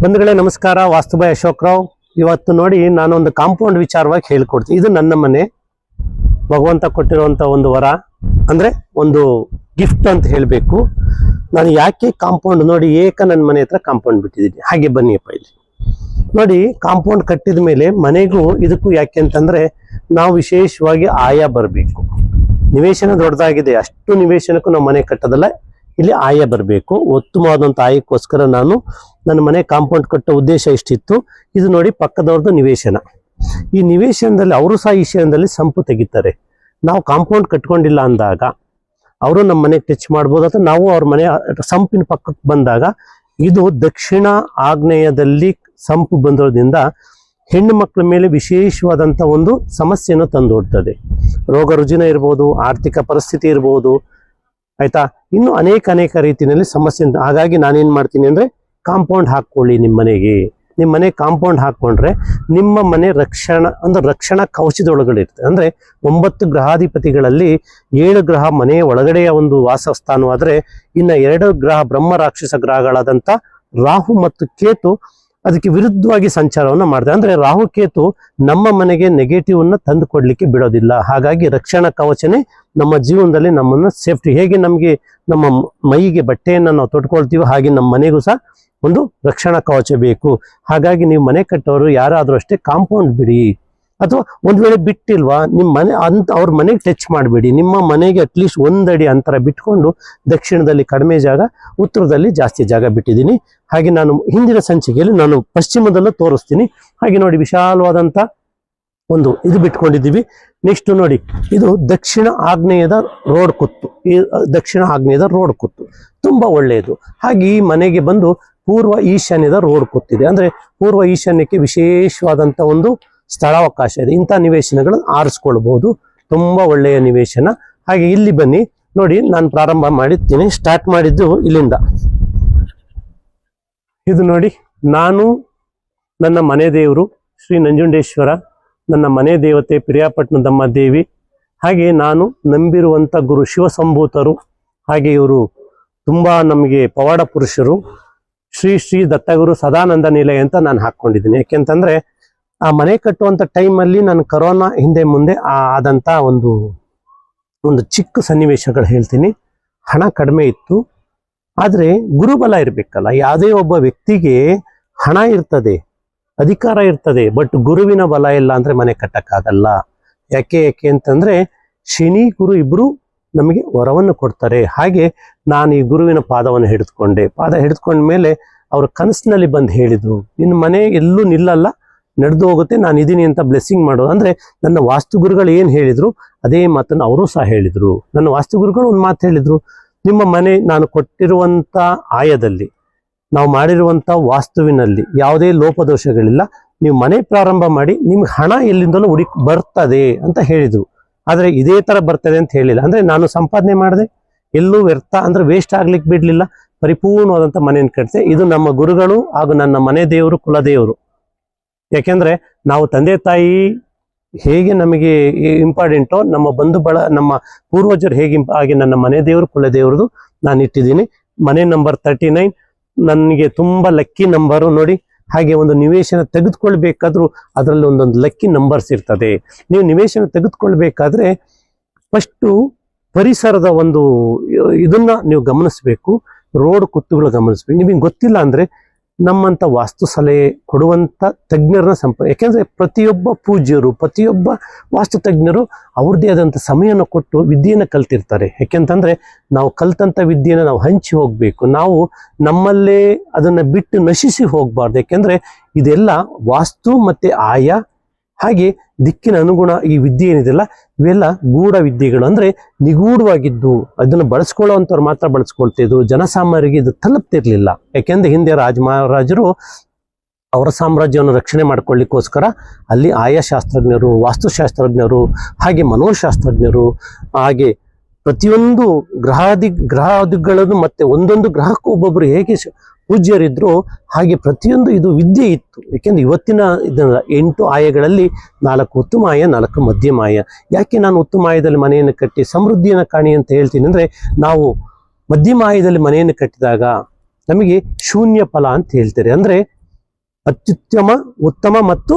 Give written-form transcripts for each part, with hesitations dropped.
ಬಂಧುಗಳೇ ನಮಸ್ಕಾರ. ವಾಸ್ತುಬಾಯ್ ಅಶೋಕ್ ರಾವ್. ಇವತ್ತು ನೋಡಿ ನಾನೊಂದು ಕಾಂಪೌಂಡ್ ವಿಚಾರವಾಗಿ ಹೇಳ್ಕೊಡ್ತೀನಿ. ಇದು ನನ್ನ ಮನೆ, ಭಗವಂತ ಕೊಟ್ಟಿರುವಂತ ಒಂದು ವರ, ಅಂದ್ರೆ ಒಂದು ಗಿಫ್ಟ್ ಅಂತ ಹೇಳಬೇಕು. ನಾನು ಯಾಕೆ ಕಾಂಪೌಂಡ್ ನೋಡಿ ನನ್ನ ಮನೆ ಹತ್ರ ಕಾಂಪೌಂಡ್ ಬಿಟ್ಟಿದ್ದೀನಿ. ಹಾಗೆ ಬನ್ನಿಯಪ್ಪ ಇಲ್ಲಿ ನೋಡಿ. ಕಾಂಪೌಂಡ್ ಕಟ್ಟಿದ ಮೇಲೆ ಮನೆಗೂ ಇದಕ್ಕೂ ಯಾಕೆ ಅಂತಂದ್ರೆ ನಾವು ವಿಶೇಷವಾಗಿ ಆಯ ಬರಬೇಕು. ನಿವೇಶನ ದೊಡ್ಡದಾಗಿದೆ, ಅಷ್ಟು ನಿವೇಶನಕ್ಕೂ ನಾವು ಮನೆ ಕಟ್ಟೋದಲ್ಲ, ಇಲ್ಲಿ ಆಯ ಬರಬೇಕು. ಉತ್ತಮವಾದಂಥ ಆಯಕ್ಕೋಸ್ಕರ ನಾನು ನನ್ನ ಮನೆ ಕಾಂಪೌಂಡ್ ಕಟ್ಟೋ ಉದ್ದೇಶ ಇಷ್ಟಿತ್ತು. ಇದು ನೋಡಿ ಪಕ್ಕದವ್ರದ್ದು ನಿವೇಶನ. ಈ ನಿವೇಶನದಲ್ಲಿ ಅವರು ಸಹ ಈ ವಿಷಯದಲ್ಲಿ ಸಂಪು ತೆಗಿತಾರೆ. ನಾವು ಕಾಂಪೌಂಡ್ ಕಟ್ಕೊಂಡಿಲ್ಲ ಅಂದಾಗ ಅವರು ನಮ್ಮ ಮನೆಗೆ ಟಚ್ ಮಾಡ್ಬೋದು, ಅಥವಾ ನಾವು ಅವ್ರ ಮನೆ ಸಂಪಿನ ಪಕ್ಕಕ್ಕೆ ಬಂದಾಗ ಇದು ದಕ್ಷಿಣ ಆಗ್ನೇಯದಲ್ಲಿ ಸಂಪು ಬಂದಿರೋದ್ರಿಂದ ಹೆಣ್ಣು ಮಕ್ಕಳ ಮೇಲೆ ವಿಶೇಷವಾದಂಥ ಒಂದು ಸಮಸ್ಯೆಯನ್ನು ತಂದೊಡ್ತದೆ. ರೋಗ ರುಜಿನ ಇರ್ಬೋದು, ಆರ್ಥಿಕ ಪರಿಸ್ಥಿತಿ ಇರ್ಬೋದು, ಆಯ್ತಾ, ಇನ್ನು ಅನೇಕ ರೀತಿಯಲ್ಲಿ ಸಮಸ್ಯೆ. ಹಾಗಾಗಿ ನಾನೇನ್ ಮಾಡ್ತೀನಿ ಅಂದ್ರೆ ಕಾಂಪೌಂಡ್ ಹಾಕೊಳ್ಳಿ ನಿಮ್ಮ ಮನೆಗೆ. ನಿಮ್ಮ ಮನೆ ಕಾಂಪೌಂಡ್ ಹಾಕೊಂಡ್ರೆ ನಿಮ್ಮ ಮನೆ ರಕ್ಷಣಾ ಕವಚದೊಳಗಡೆ ಇರ್ತದೆ. ಅಂದ್ರೆ 9 ಗ್ರಹಾಧಿಪತಿಗಳಲ್ಲಿ 7 ಗ್ರಹ ಮನೆಯ ಒಳಗಡೆಯ ಒಂದು ವಾಸಸ್ಥಾನವಾದ್ರೆ, ಇನ್ನ 2 ಗ್ರಹ ಬ್ರಹ್ಮ ರಾಕ್ಷಸ ಗ್ರಹಗಳಾದಂತ ರಾಹು ಮತ್ತು ಕೇತು ಅದಕ್ಕೆ ವಿರುದ್ಧವಾಗಿ ಸಂಚಾರವನ್ನ ಮಾಡ್ತಾರೆ. ಅಂದ್ರೆ ರಾಹು ಕೇತು ನಮ್ಮ ಮನೆಗೆ ನೆಗೆಟಿವ್ ಅನ್ನ ತಂದು ಕೊಡ್ಲಿಕ್ಕೆ ಬಿಡೋದಿಲ್ಲ. ಹಾಗಾಗಿ ರಕ್ಷಣಾ ಕವಚನೇ ನಮ್ಮ ಜೀವನದಲ್ಲಿ ನಮ್ಮನ್ನ ಸೇಫ್ಟಿ. ಹೇಗೆ ನಮ್ಗೆ ನಮ್ಮ ಮೈಗೆ ಬಟ್ಟೆಯನ್ನ ನಾವು ತೊಟ್ಕೊಳ್ತೀವೋ, ಹಾಗೆ ನಮ್ಮ ಮನೆಗೂ ಸಹ ಒಂದು ರಕ್ಷಣಾ ಕವಚ ಬೇಕು. ಹಾಗಾಗಿ ನೀವು ಮನೆ ಕಟ್ಟೋರು ಯಾರಾದ್ರೂ ಅಷ್ಟೇ ಕಾಂಪೌಂಡ್ ಬಿಡಿ, ಅಥವಾ ಒಂದ್ ವೇಳೆ ಬಿಟ್ಟಿಲ್ವಾ ನಿಮ್ಮ ಮನೆ ಅವ್ರ ಮನೆಗೆ ಟಚ್ ಮಾಡಬೇಡಿ. ನಿಮ್ಮ ಮನೆಗೆ ಅಟ್ಲೀಸ್ಟ್ 1 ಅಡಿ ಅಂತರ ಬಿಟ್ಕೊಂಡು ದಕ್ಷಿಣದಲ್ಲಿ ಕಡಿಮೆ ಜಾಗ, ಉತ್ತರದಲ್ಲಿ ಜಾಸ್ತಿ ಜಾಗ ಬಿಟ್ಟಿದ್ದೀನಿ. ಹಾಗೆ ನಾನು ಹಿಂದಿನ ಸಂಚಿಕೆಯಲ್ಲಿ ನಾನು ಪಶ್ಚಿಮದಲ್ಲೂ ತೋರಿಸ್ತೀನಿ. ಹಾಗೆ ನೋಡಿ ವಿಶಾಲವಾದಂತ ಒಂದು ಇದು ಬಿಟ್ಕೊಂಡಿದ್ದೀವಿ. ನೆಕ್ಸ್ಟ್ ನೋಡಿ, ಇದು ದಕ್ಷಿಣ ಆಗ್ನೇಯದ ರೋಡ್ ಕುತ್ತು. ಈ ದಕ್ಷಿಣ ಆಗ್ನೇಯದ ರೋಡ್ ಕುತ್ತು ತುಂಬಾ ಒಳ್ಳೆಯದು. ಹಾಗೆ ಈ ಮನೆಗೆ ಬಂದು ಪೂರ್ವ ಈಶಾನ್ಯದ ರೋಡ್ ಕುತ್ತಿದೆ. ಅಂದ್ರೆ ಪೂರ್ವ ಈಶಾನ್ಯಕ್ಕೆ ವಿಶೇಷವಾದಂತ ಒಂದು ಸ್ಥಳಾವಕಾಶ ಇದೆ. ಇಂಥ ನಿವೇಶನಗಳು ಆರಿಸ್ಕೊಳ್ಬಹುದು, ತುಂಬಾ ಒಳ್ಳೆಯ ನಿವೇಶನ. ಹಾಗೆ ಇಲ್ಲಿ ಬನ್ನಿ ನೋಡಿ, ನಾನು ಪ್ರಾರಂಭ ಮಾಡಿದ್ದೀನಿ. ಸ್ಟಾರ್ಟ್ ಮಾಡಿದ್ದು ಇಲ್ಲಿಂದ. ಇದು ನೋಡಿ, ನಾನು ನನ್ನ ಮನೆ ದೇವರು ಶ್ರೀ ನಂಜುಂಡೇಶ್ವರ, ನನ್ನ ಮನೆ ದೇವತೆ ಪಿರಿಯಾಪಟ್ಟಣದಮ್ಮ ದೇವಿ, ಹಾಗೆ ನಾನು ನಂಬಿರುವಂತ ಗುರು ಶಿವಸಂಭೂತರು, ಹಾಗೆ ಇವರು ತುಂಬಾ ನಮಗೆ ಪವಾಡ ಪುರುಷರು ಶ್ರೀ ದತ್ತಗುರು ಸದಾನಂದ ನಿಲಯ ಅಂತ ನಾನು ಹಾಕೊಂಡಿದ್ದೀನಿ. ಯಾಕೆಂತಂದ್ರೆ ಆ ಮನೆ ಕಟ್ಟುವಂತ ಟೈಮಲ್ಲಿ ನಾನು ಕರೋನಾ ಹಿಂದೆ ಮುಂದೆ ಆದಂತ ಒಂದು ಚಿಕ್ಕ ಸನ್ನಿವೇಶಗಳು ಹೇಳ್ತೀನಿ. ಹಣ ಕಡಿಮೆ ಇತ್ತು, ಆದ್ರೆ ಗುರುಬಲ ಇರ್ಬೇಕಲ್ಲ. ಯಾವುದೇ ಒಬ್ಬ ವ್ಯಕ್ತಿಗೆ ಹಣ ಇರ್ತದೆ, ಅಧಿಕಾರ ಇರ್ತದೆ, ಬಟ್ ಗುರುವಿನ ಬಲ ಇಲ್ಲ ಅಂದ್ರೆ ಮನೆ ಕಟ್ಟಕ್ಕಾಗಲ್ಲ. ಯಾಕೆ ಅಂತಂದ್ರೆ ಶನಿ ಗುರು ಇಬ್ರು ನಮಗೆ ವರವನ್ನು ಕೊಡ್ತಾರೆ. ಹಾಗೆ ನಾನು ಈ ಗುರುವಿನ ಪಾದವನ್ನು ಹಿಡಿದುಕೊಂಡ ಮೇಲೆ ಅವ್ರ ಕನಸಿನಲ್ಲಿ ಬಂದು ಹೇಳಿದ್ರು, ನಿನ್ನ ಮನೆ ಎಲ್ಲೂ ನಿಲ್ಲಲ್ಲ, ನಡೆದು ಹೋಗುತ್ತೆ, ನಾನು ಇದೀನಿ ಅಂತ ಬ್ಲೆಸ್ಸಿಂಗ್ ಮಾಡೋದು. ಅಂದ್ರೆ ನನ್ನ ವಾಸ್ತುಗುರುಗಳು ಏನ್ ಹೇಳಿದ್ರು ಅದೇ ಮಾತನ್ನು ಅವರು ಸಹ ಹೇಳಿದ್ರು. ನನ್ನ ವಾಸ್ತುಗುರುಗಳು ಒಂದು ಮಾತು ಹೇಳಿದ್ರು, ನಿಮ್ಮ ಮನೆ ನಾನು ಕೊಟ್ಟಿರುವಂತ ಆಯದಲ್ಲಿ, ನಾವು ಮಾಡಿರುವಂತ ವಾಸ್ತುವಿನಲ್ಲಿ ಯಾವುದೇ ಲೋಪದೋಷಗಳಿಲ್ಲ, ನೀವು ಮನೆ ಪ್ರಾರಂಭ ಮಾಡಿ, ನಿಮ್ಗೆ ಹಣ ಎಲ್ಲಿಂದಲೂ ಬರ್ತದೆ ಅಂತ ಹೇಳಿದ್ರು. ಆದ್ರೆ ಇದೇ ತರ ಬರ್ತದೆ ಅಂತ ಹೇಳಿಲ್ಲ. ಅಂದ್ರೆ ನಾನು ಸಂಪಾದನೆ ಮಾಡಿದೆ, ಎಲ್ಲೂ ವ್ಯರ್ಥ ಅಂದ್ರೆ ವೇಸ್ಟ್ ಆಗ್ಲಿಕ್ಕೆ ಬಿಡ್ಲಿಲ್ಲ, ಪರಿಪೂರ್ಣವಾದಂತ ಮನೆಯನ್ನು ಕಟ್ಟಿದೆ. ಇದು ನಮ್ಮ ಗುರುಗಳು ಹಾಗೂ ನನ್ನ ಮನೆ ದೇವರು, ಕುಲದೇವರು. ಯಾಕೆಂದ್ರೆ ನಾವು ತಂದೆ ತಾಯಿ ಹೇಗೆ ನಮಗೆ ಇಂಪಾರ್ಟೆಂಟೋ, ನಮ್ಮ ನಮ್ಮ ಪೂರ್ವಜರು ಹೇಗೆ ಹಾಗೆ ನನ್ನ ಮನೆ ದೇವರು ಕುಲದೇವ್ರದು ನಾನು ಇಟ್ಟಿದ್ದೀನಿ. ಮನೆ ನಂಬರ್ 39 ನನಗೆ ತುಂಬಾ ಲಕ್ಕಿ ನಂಬರು ನೋಡಿ. ಹಾಗೆ ಒಂದು ನಿವೇಶನ ತೆಗೆದುಕೊಳ್ಬೇಕಾದ್ರೂ ಅದರಲ್ಲಿ ಒಂದೊಂದು ಲಕ್ಕಿ ನಂಬರ್ಸ್ ಇರ್ತದೆ. ನೀವು ನಿವೇಶನ ತೆಗೆದುಕೊಳ್ಬೇಕಾದ್ರೆ ಫಸ್ಟು ಪರಿಸರದ ಒಂದು ಇದನ್ನ ನೀವು ಗಮನಿಸ್ಬೇಕು, ರೋಡ್ ಕುತ್ತುಗಳು ಗಮನಿಸ್ಬೇಕು. ನಿಮಗೆ ಗೊತ್ತಿಲ್ಲ ಅಂದ್ರೆ ನಮ್ಮಂತ ವಾಸ್ತು ಸಲಹೆ ಕೊಡುವಂತ ತಜ್ಞರನ್ನ ಯಾಕೆಂದ್ರೆ ಪ್ರತಿಯೊಬ್ಬ ಪೂಜ್ಯರು, ಪ್ರತಿಯೊಬ್ಬ ವಾಸ್ತು ತಜ್ಞರು ಅವ್ರದ್ದೇ ಆದಂತ ಸಮಯವನ್ನು ಕೊಟ್ಟು ವಿದ್ಯೆಯನ್ನು ಕಲ್ತಿರ್ತಾರೆ. ಯಾಕೆಂತಂದ್ರೆ ನಾವು ಕಲ್ತಂತ ವಿದ್ಯೆಯನ್ನು ನಾವು ಹಂಚಿ ಹೋಗ್ಬೇಕು. ನಾವು ನಮ್ಮಲ್ಲೇ ಅದನ್ನ ಬಿಟ್ಟು ನಶಿಸಿ ಹೋಗ್ಬಾರ್ದು. ಯಾಕೆಂದ್ರೆ ಇದೆಲ್ಲ ವಾಸ್ತು ಮತ್ತೆ ಆಯಾ ಹಾಗೆ ದಿಕ್ಕಿನ ಅನುಗುಣ ಈ ವಿದ್ಯೆ ಏನಿದೆಲ್ಲ ಇವೆಲ್ಲ ಗೂಢ ವಿದ್ಯೆಗಳು. ಅಂದ್ರೆ ನಿಗೂಢವಾಗಿದ್ದು ಅದನ್ನು ಬಳಸ್ಕೊಳ್ಳೋವಂಥವ್ರು ಮಾತ್ರ ಬಳಸ್ಕೊಳ್ತಿದ್ರು, ಜನಸಾಮಾನ್ಯರಿಗೆ ಇದು ತಲುಪ್ತಿರ್ಲಿಲ್ಲ. ಯಾಕೆಂದ್ರೆ ಹಿಂದೆ ಮಹಾರಾಜರು ಅವರ ಸಾಮ್ರಾಜ್ಯವನ್ನು ರಕ್ಷಣೆ ಮಾಡ್ಕೊಳ್ಳಿಕ್ಕೋಸ್ಕರ ಅಲ್ಲಿ ಆಯಾ ಶಾಸ್ತ್ರಜ್ಞರು, ವಾಸ್ತುಶಾಸ್ತ್ರಜ್ಞರು, ಹಾಗೆ ಮನೋಶಾಸ್ತ್ರಜ್ಞರು, ಹಾಗೆ ಪ್ರತಿಯೊಂದು ಗ್ರಹಾದಿಗಳನ್ನು ಮತ್ತೆ ಒಂದೊಂದು ಗ್ರಹಕ್ಕೂ ಒಬ್ಬೊಬ್ರು ಹೇಗೆ ಪೂಜ್ಯರಿದ್ರು ಹಾಗೆ ಪ್ರತಿಯೊಂದು ಇದು ವಿದ್ಯೆ ಇತ್ತು. ಯಾಕೆಂದ್ರೆ ಇವತ್ತಿನ 8 ಆಯಗಳಲ್ಲಿ 4 ಉತ್ತಮ ಆಯ, 4 ಮಧ್ಯಮ ಆಯ. ಯಾಕೆ ನಾನು ಉತ್ತಮ ಆಯದಲ್ಲಿ ಮನೆಯನ್ನು ಕಟ್ಟಿ ಸಮೃದ್ಧಿಯನ್ನು ಕಾಣಿ ಅಂತ ಹೇಳ್ತೀನಿ ಅಂದ್ರೆ, ನಾವು ಮಧ್ಯಮ ಆಯದಲ್ಲಿ ಮನೆಯನ್ನು ಕಟ್ಟಿದಾಗ ನಮಗೆ ಶೂನ್ಯ ಫಲ ಅಂತ ಹೇಳ್ತಾರೆ. ಅಂದ್ರೆ ಅತ್ಯುತ್ತಮ, ಉತ್ತಮ ಮತ್ತು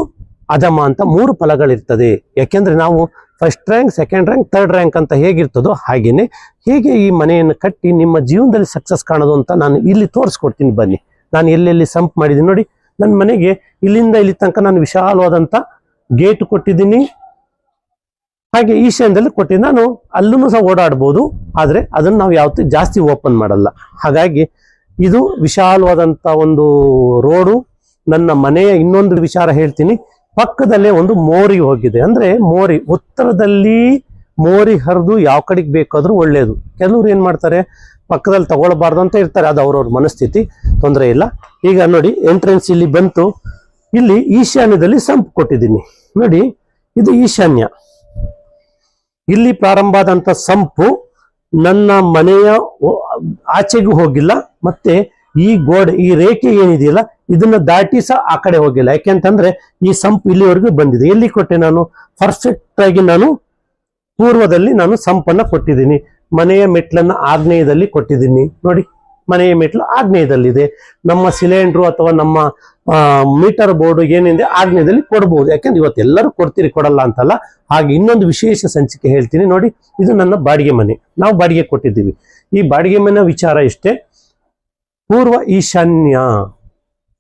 ಅಧಮ ಅಂತ 3 ಫಲಗಳಿರ್ತದೆ. ಯಾಕೆಂದ್ರೆ ನಾವು first rank, second rank, third rank ಅಂತ ಹೇಗಿರ್ತದೋ ಹಾಗೇನೆ ಹೇಗೆ ಈ ಮನೆಯನ್ನು ಕಟ್ಟಿ ನಿಮ್ಮ ಜೀವನದಲ್ಲಿ ಸಕ್ಸಸ್ ಕಾಣೋದು ಅಂತ ನಾನು ಇಲ್ಲಿ ತೋರಿಸ್ಕೊಡ್ತೀನಿ ಬನ್ನಿ. ನಾನು ಎಲ್ಲೆಲ್ಲಿ ಸಂಪ್ ಮಾಡಿದ್ದೀನಿ ನೋಡಿ. ನನ್ನ ಮನೆಗೆ ಇಲ್ಲಿಂದ ಇಲ್ಲಿ ತನಕ ನಾನು ವಿಶಾಲವಾದಂತ ಗೇಟ್ ಕೊಟ್ಟಿದ್ದೀನಿ. ಹಾಗೆ ಈಶಾನ್ಯದಲ್ಲಿ ಕೊಟ್ಟಿದ್ದೀನಿ. ನಾನು ಅಲ್ಲೂ ಸಹ ಓಡಾಡ್ಬೋದು, ಆದ್ರೆ ಅದನ್ನು ನಾವು ಯಾವತ್ತೂ ಜಾಸ್ತಿ ಓಪನ್ ಮಾಡಲ್ಲ. ಹಾಗಾಗಿ ಇದು ವಿಶಾಲವಾದಂತ ಒಂದು ರೋಡು. ನನ್ನ ಮನೆಯ ಇನ್ನೊಂದು ವಿಚಾರ ಹೇಳ್ತೀನಿ. ಪಕ್ಕದಲ್ಲೇ ಒಂದು ಮೋರಿ ಹೋಗಿದೆ. ಅಂದ್ರೆ ಮೋರಿ ಉತ್ತರದಲ್ಲಿ ಮೋರಿ ಹರಿದು ಯಾವ ಕಡೆಗೆ ಬೇಕಾದ್ರೂ ಒಳ್ಳೇದು. ಕೆಲವ್ರು ಏನ್ ಮಾಡ್ತಾರೆ, ಪಕ್ಕದಲ್ಲಿ ತಗೊಳ್ಬಾರ್ದು ಅಂತ ಇರ್ತಾರೆ. ಅದು ಅವ್ರವ್ರ ಮನಸ್ಥಿತಿ, ತೊಂದರೆ ಇಲ್ಲ. ಈಗ ನೋಡಿ, ಎಂಟ್ರೆನ್ಸ್ ಇಲ್ಲಿ ಬಂತು. ಇಲ್ಲಿ ಈಶಾನ್ಯದಲ್ಲಿ ಸಂಪ್ ಕೊಟ್ಟಿದ್ದೀನಿ ನೋಡಿ. ಇದು ಈಶಾನ್ಯ. ಇಲ್ಲಿ ಪ್ರಾರಂಭ ಆದಂತ ಸಂಪು ನನ್ನ ಮನೆಯ ಆಚೆಗೂ ಹೋಗಿಲ್ಲ, ಮತ್ತೆ ಈ ಗೋಡೆ, ಈ ರೇಖೆ ಏನಿದೆಯಲ್ಲ ಇದನ್ನ ದಾಟಿ ಸಹ ಆ ಕಡೆ ಹೋಗಿಲ್ಲ. ಯಾಕೆಂತಂದ್ರೆ ಈ ಸಂಪ್ ಇಲ್ಲಿವರೆಗೂ ಬಂದಿದೆ. ಎಲ್ಲಿ ಕೊಟ್ಟೆ ನಾನು? ಪರ್ಫೆಕ್ಟ್ ಆಗಿ ನಾನು ಪೂರ್ವದಲ್ಲಿ ನಾನು ಸಂಪನ್ನ ಕೊಟ್ಟಿದ್ದೀನಿ. ಮನೆಯ ಮೆಟ್ಲನ್ನ ಆಗ್ನೇಯದಲ್ಲಿ ಕೊಟ್ಟಿದ್ದೀನಿ ನೋಡಿ. ಮನೆಯ ಮೆಟ್ಲು ಆಗ್ನೇಯದಲ್ಲಿದೆ. ನಮ್ಮ ಸಿಲಿಂಡ್ರು ಅಥವಾ ನಮ್ಮ ಮೀಟರ್ ಬೋರ್ಡ್ ಏನಿದೆ ಆಗ್ನೇಯದಲ್ಲಿ ಕೊಡ್ಬೋದು. ಯಾಕೆಂದ್ರೆ ಇವತ್ತು ಎಲ್ಲರೂ ಕೊಡ್ತೀರಿ, ಕೊಡಲ್ಲ ಅಂತಲ್ಲ. ಹಾಗೆ ಇನ್ನೊಂದು ವಿಶೇಷ ಸಂಚಿಕೆ ಹೇಳ್ತೀನಿ ನೋಡಿ. ಇದು ನನ್ನ ಬಾಡಿಗೆ ಮನೆ, ನಾವು ಬಾಡಿಗೆ ಕೊಟ್ಟಿದ್ದೀವಿ. ಈ ಬಾಡಿಗೆ ಮನೆ ವಿಚಾರ ಇಷ್ಟೇ. ಪೂರ್ವ ಈಶಾನ್ಯ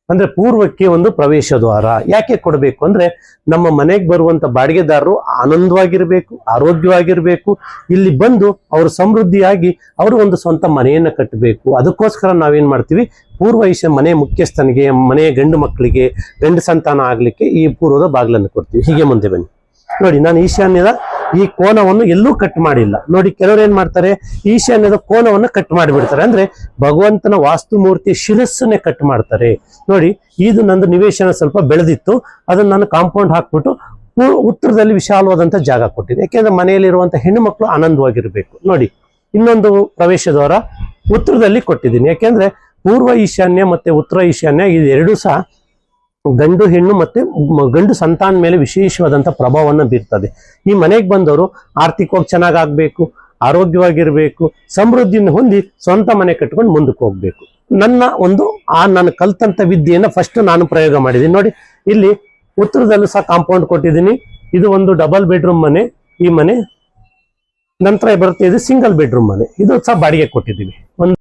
ಅಂದ್ರೆ ಪೂರ್ವಕ್ಕೆ ಒಂದು ಪ್ರವೇಶ ದ್ವಾರ. ಯಾಕೆ ಕೊಡಬೇಕು ಅಂದ್ರೆ ನಮ್ಮ ಮನೆಗೆ ಬರುವಂತ ಬಾಡಿಗೆದಾರರು ಆನಂದವಾಗಿರ್ಬೇಕು, ಆರೋಗ್ಯವಾಗಿರ್ಬೇಕು. ಇಲ್ಲಿ ಬಂದು ಅವರು ಸಮೃದ್ಧಿಯಾಗಿ ಅವರು ಒಂದು ಸ್ವಂತ ಮನೆಯನ್ನ ಕಟ್ಟಬೇಕು. ಅದಕ್ಕೋಸ್ಕರ ನಾವೇನ್ ಮಾಡ್ತೀವಿ, ಪೂರ್ವ ಈಶಾನ್ಯ ಮನೆ ಮುಖ್ಯಸ್ಥನಿಗೆ, ಮನೆಯ ಗಂಡು ಮಕ್ಕಳಿಗೆ ಗಂಡು ಸಂತಾನ ಆಗ್ಲಿಕ್ಕೆ ಈ ಪೂರ್ವದ ಬಾಗಿಲನ್ನು ಕೊಡ್ತೀವಿ. ಹೀಗೆ ಮುಂದೆ ಬನ್ನಿ ನೋಡಿ. ನಾನು ಈಶಾನ್ಯದ ಈ ಕೋನವನ್ನು ಎಲ್ಲೂ ಕಟ್ ಮಾಡಿಲ್ಲ ನೋಡಿ. ಕೆಲವರು ಏನ್ ಮಾಡ್ತಾರೆ, ಈಶಾನ್ಯದ ಕೋನವನ್ನು ಕಟ್ ಮಾಡಿಬಿಡ್ತಾರೆ. ಅಂದ್ರೆ ಭಗವಂತನ ವಾಸ್ತುಮೂರ್ತಿ ಶಿರಸ್ಸನ್ನೇ ಕಟ್ ಮಾಡ್ತಾರೆ ನೋಡಿ. ಇದು ನಂದು ನಿವೇಶನ ಸ್ವಲ್ಪ ಬೆಳೆದಿತ್ತು, ಅದನ್ನ ನಾನು ಕಾಂಪೌಂಡ್ ಹಾಕ್ಬಿಟ್ಟು ಉತ್ತರದಲ್ಲಿ ವಿಶಾಲವಾದಂತ ಜಾಗ ಕೊಟ್ಟಿದ್ದೆ. ಯಾಕೆಂದ್ರೆ ಮನೆಯಲ್ಲಿರುವಂತ ಹೆಣ್ಣು ಮಕ್ಕಳು ಆನಂದವಾಗಿರ್ಬೇಕು ನೋಡಿ. ಇನ್ನೊಂದು ಪ್ರವೇಶ ದ್ವಾರ ಉತ್ತರದಲ್ಲಿ ಕೊಟ್ಟಿದ್ದೀನಿ. ಯಾಕೆಂದ್ರೆ ಪೂರ್ವ ಈಶಾನ್ಯ ಮತ್ತೆ ಉತ್ತರ ಈಶಾನ್ಯ ಇದೆರಡೂ ಸಹ ಗಂಡು ಹೆಣ್ಣು ಮತ್ತೆ ಗಂಡು ಸಂತಾನ ಮೇಲೆ ವಿಶೇಷವಾದಂತ ಪ್ರಭಾವವನ್ನು ಬೀರ್ತದೆ. ಈ ಮನೆಗೆ ಬಂದವರು ಆರ್ಥಿಕವಾಗಿ ಚೆನ್ನಾಗಾಗ್ಬೇಕು, ಆರೋಗ್ಯವಾಗಿರ್ಬೇಕು, ಸಮೃದ್ಧಿಯನ್ನು ಹೊಂದಿ ಸ್ವಂತ ಮನೆ ಕಟ್ಕೊಂಡು ಮುಂದಕ್ಕೆ ಹೋಗ್ಬೇಕು. ನಾನು ಕಲ್ತಂತ ವಿದ್ಯೆಯನ್ನ ಫಸ್ಟ್ ನಾನು ಪ್ರಯೋಗ ಮಾಡಿದ್ದೀನಿ ನೋಡಿ. ಇಲ್ಲಿ ಉತ್ತರದಲ್ಲೂ ಸಹ ಕಾಂಪೌಂಡ್ ಕೊಟ್ಟಿದ್ದೀನಿ. ಇದು ಒಂದು ಡಬಲ್ ಬೆಡ್ರೂಮ್ ಮನೆ. ಈ ಮನೆ ನಂತರ ಬರುತ್ತೆ ಇದು ಸಿಂಗಲ್ ಬೆಡ್ರೂಮ್ ಮನೆ. ಇದು ಸಹ ಬಾಡಿಗೆ ಕೊಟ್ಟಿದ್ದೀವಿ. ಒಂದು